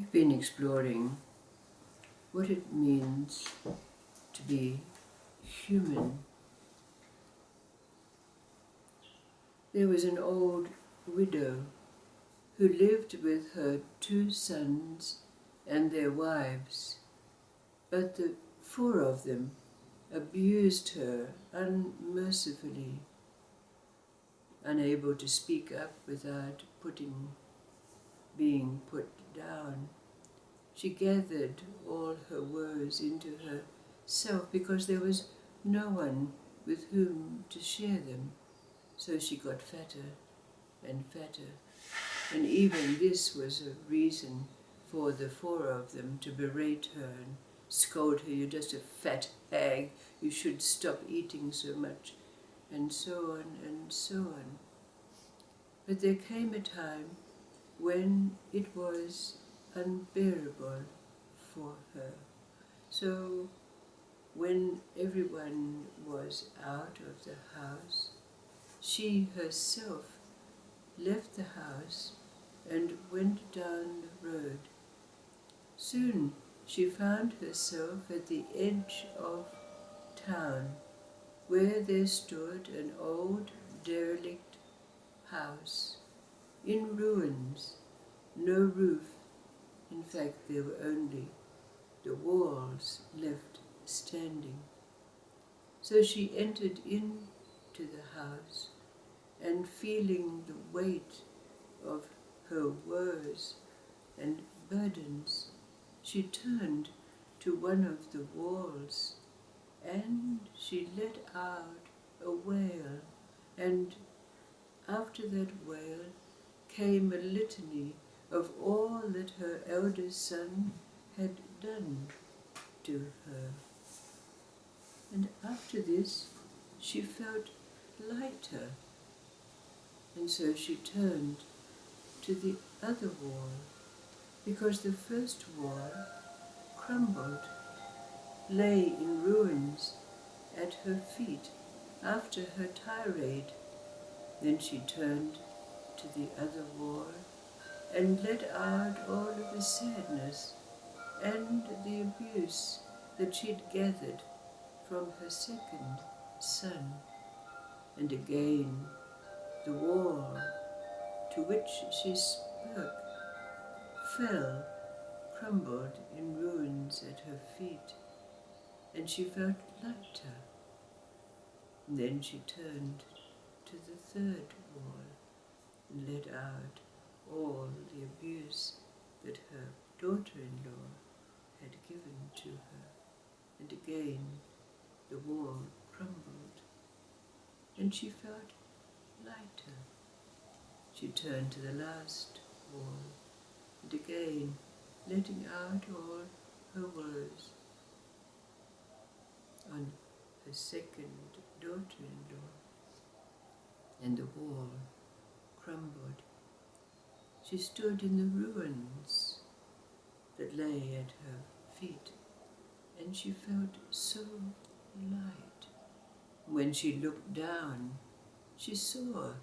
We've been exploring what it means to be human. There was an old widow who lived with her 2 sons and their wives, but the 4 of them abused her unmercifully. Unable to speak up without being put down, she gathered all her woes into herself because there was no one with whom to share them. So she got fatter and fatter, and even this was a reason for the 4 of them to berate her and scold her. "You're just a fat hag, you should stop eating so much," and so on and so on. But there came a time when it was unbearable for her. So when everyone was out of the house, she herself left the house and went down the road. Soon she found herself at the edge of town, where there stood an old derelict house, in ruins, no roof. In fact, there were only the walls left standing. So she entered into the house, and feeling the weight of her woes and burdens, she turned to one of the walls, and she let out a wail, and after that wail came a litany of all that her eldest son had done to her. And after this, she felt lighter, and so she turned to the other wall, because the first wall crumbled, lay in ruins at her feet after her tirade. Then she turned to the other wall and let out all of the sadness and the abuse that she'd gathered from her second son. And again the wall to which she spoke fell, crumbled in ruins at her feet, and she felt lighter. And then she turned to the third wall and let out all the abuse that her daughter-in-law had given to her. And again the wall crumbled, and she felt lighter. She turned to the last wall, and again letting out all her woes on her second daughter-in-law, and the wall crumbled. She stood in the ruins that lay at her feet, and she felt so light. When she looked down, she saw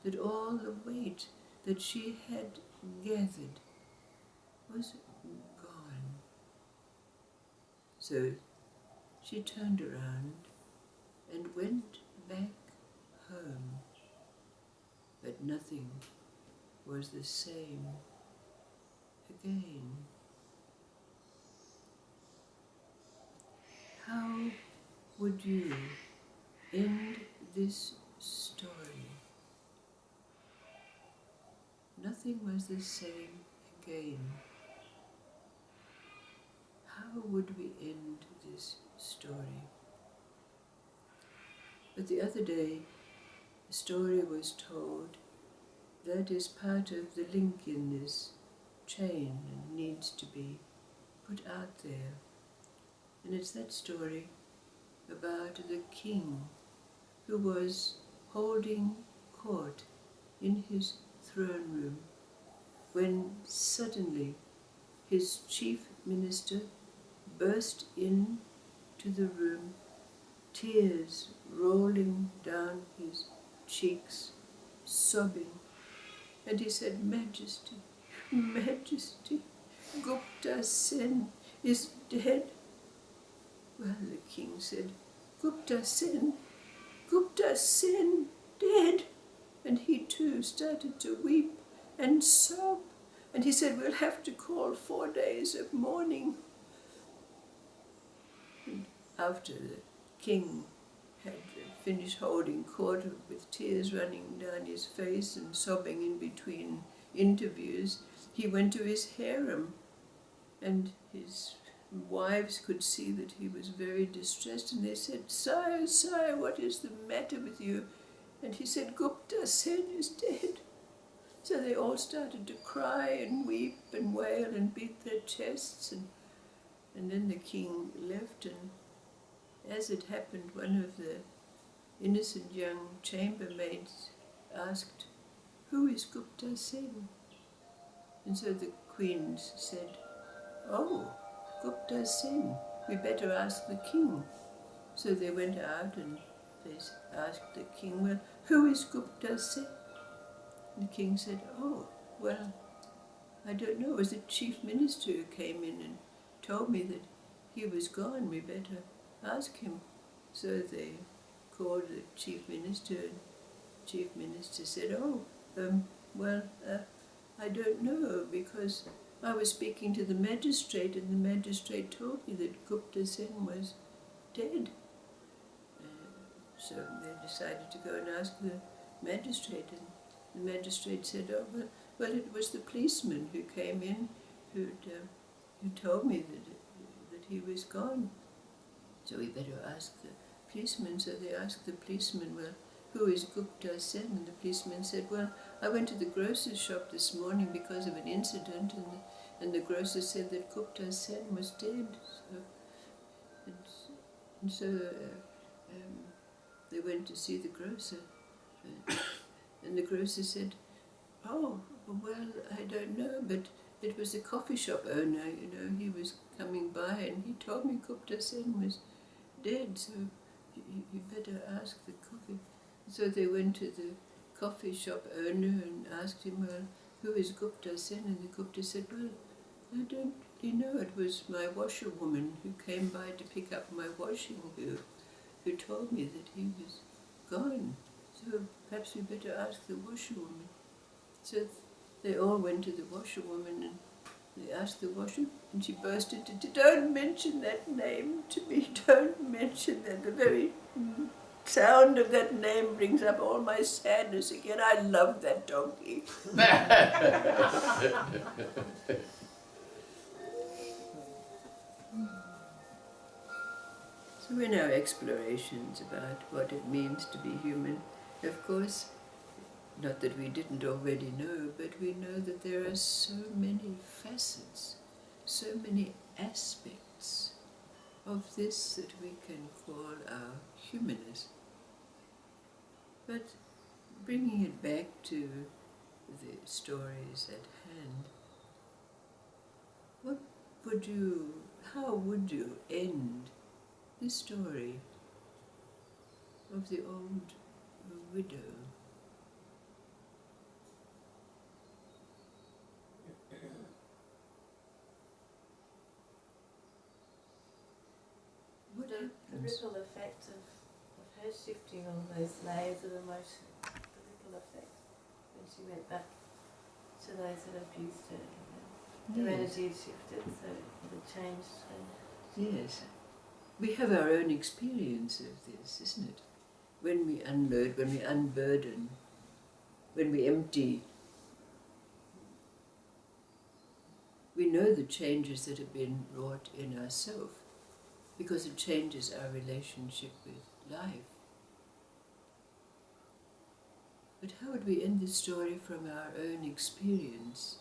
that all the weight that she had gathered was gone. So she turned around and went back home, but nothing was the same again. How would you end this story? Nothing was the same again. How would we end this story? But the other day, a story was told that is part of the link in this chain and needs to be put out there. And it's that story about the king who was holding court in his throne room when suddenly his chief minister burst into the room, tears rolling down his cheeks, sobbing, and he said, "Majesty, Majesty, Gupta Sen is dead. Well, the king said, Gupta Sen, dead. And he too started to weep and sob. And he said, we'll have to call 4 days of mourning. And after the king had finished holding court with tears running down his face and sobbing in between interviews, he went to his harem, and his wives could see that he was very distressed, and they said, Sire, sire, what is the matter with you? And he said, Gupta Sen is dead. So they all started to cry and weep and wail and beat their chests, and then the king left, and as it happened, one of the innocent young chambermaids asked, who is Gupta Sen? And so the queens said, oh, Gupta Sen, we better ask the king. So they went out and they asked the king, well, who is Gupta Sen? And the king said, oh, well, I don't know, it was the chief minister who came in and told me that he was gone, we better ask him. So they called the chief minister, and the chief minister said, oh, well, I don't know, because I was speaking to the magistrate, and the magistrate told me that Gupta Sen was dead. So they decided to go and ask the magistrate, and the magistrate said, oh, well, it was the policeman who came in who told me that he was gone. So we better ask the policeman. So they asked the policeman, well, who is Gupta Sen? And the policeman said, well, I went to the grocer's shop this morning because of an incident, and the grocer said that Gupta Sen was dead. So they went to see the grocer, and the grocer said, oh, well, I don't know, but it was a coffee shop owner, he was coming by and he told me Gupta Sen was dead, so you better ask the coffee. So they went to the coffee shop owner and asked him, well, who is Gupta Sen? And the Gupta said, well, I don't really know, it was my washerwoman who came by to pick up my washing who told me that he was gone. So perhaps we better ask the washerwoman. So they all went to the washerwoman and they asked the washerwoman, and she burst into, don't mention that name to me, don't mention that. The very sound of that name brings up all my sadness again. I love that donkey. So in our explorations about what it means to be human, of course, not that we didn't already know, but we know that there are so many facets, so many aspects of this that we can call our humanness. But bringing it back to the stories at hand, how would you end the story of the old widow? The ripple effect of her shifting all those layers of emotion, the ripple effect when she went back to those that abused her. Their energy had shifted, so it had changed. Yes. We have our own experience of this, isn't it? When we unload, when we unburden, when we empty, we know the changes that have been wrought in ourselves, because it changes our relationship with life. But how would we end this story from our own experience?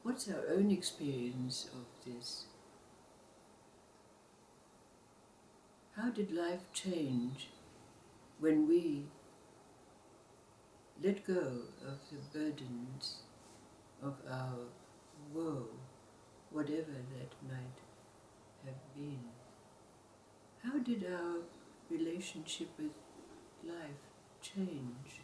What's our own experience of this? How did life change when we let go of the burdens of our woe, whatever that might have been? How did our relationship with life change?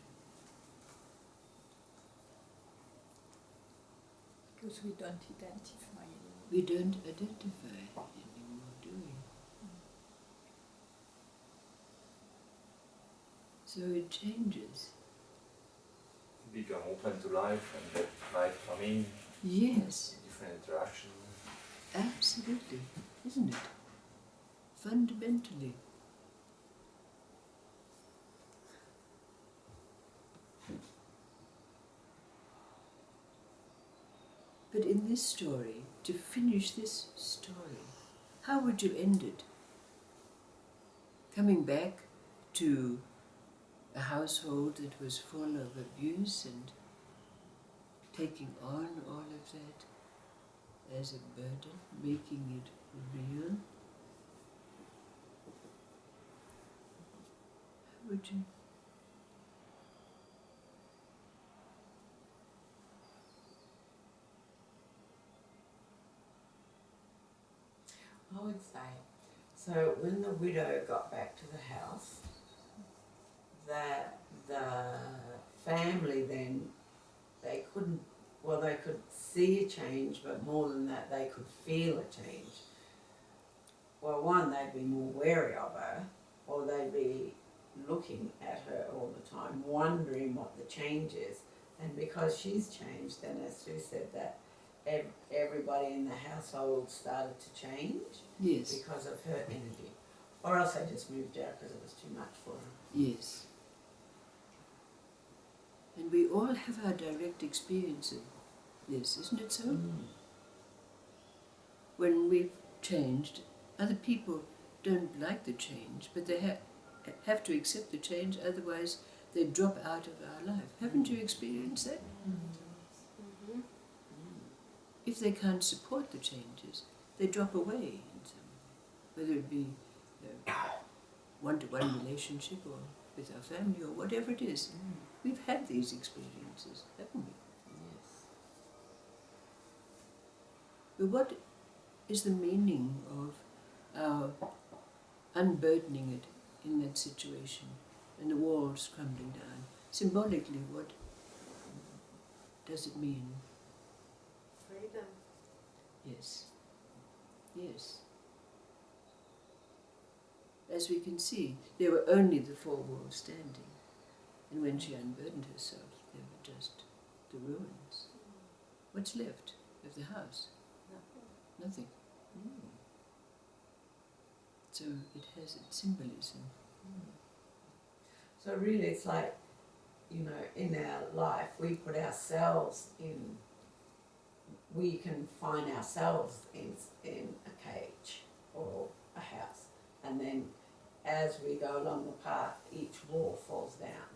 because we don't identify anymore. We don't identify anymore, do we? So it changes. Become open to life and let life come in. Yes, Different interaction. absolutely, isn't it? Fundamentally. But in this story, to finish this story, how would you end it? Coming back to a household that was full of abuse and taking on all of that as a burden, making it real. How would you? I would say, so when the widow got back to the house, that the family then, they could see a change, but more than that, they could feel a change. Well, one, they'd be more wary of her, or they'd be looking at her all the time, wondering what the change is. And because she's changed, then as Sue said, that everybody in the household started to change. Yes. Because of her energy. Or else they just moved out because it was too much for her. Yes. And we all have our direct experience of this, isn't it so? When we've changed, other people don't like the change, but they have to accept the change, otherwise they drop out of our life. Haven't you experienced that? Mm-hmm. If they can't support the changes, they drop away in some way, whether it be a one-to-one relationship or with our family or whatever it is. We've had these experiences, haven't we? Yes. But what is the meaning of our unburdening it in that situation and the walls crumbling down? Symbolically, what does it mean? Freedom. Yes. Yes. As we can see, there were only the four walls standing, and when she unburdened herself, there were just the ruins. What's left of the house? Nothing. Nothing. So it has its symbolism. So really it's like, you know, in our life we put ourselves in, we can find ourselves in a cage or a house, and then as we go along the path each wall falls down.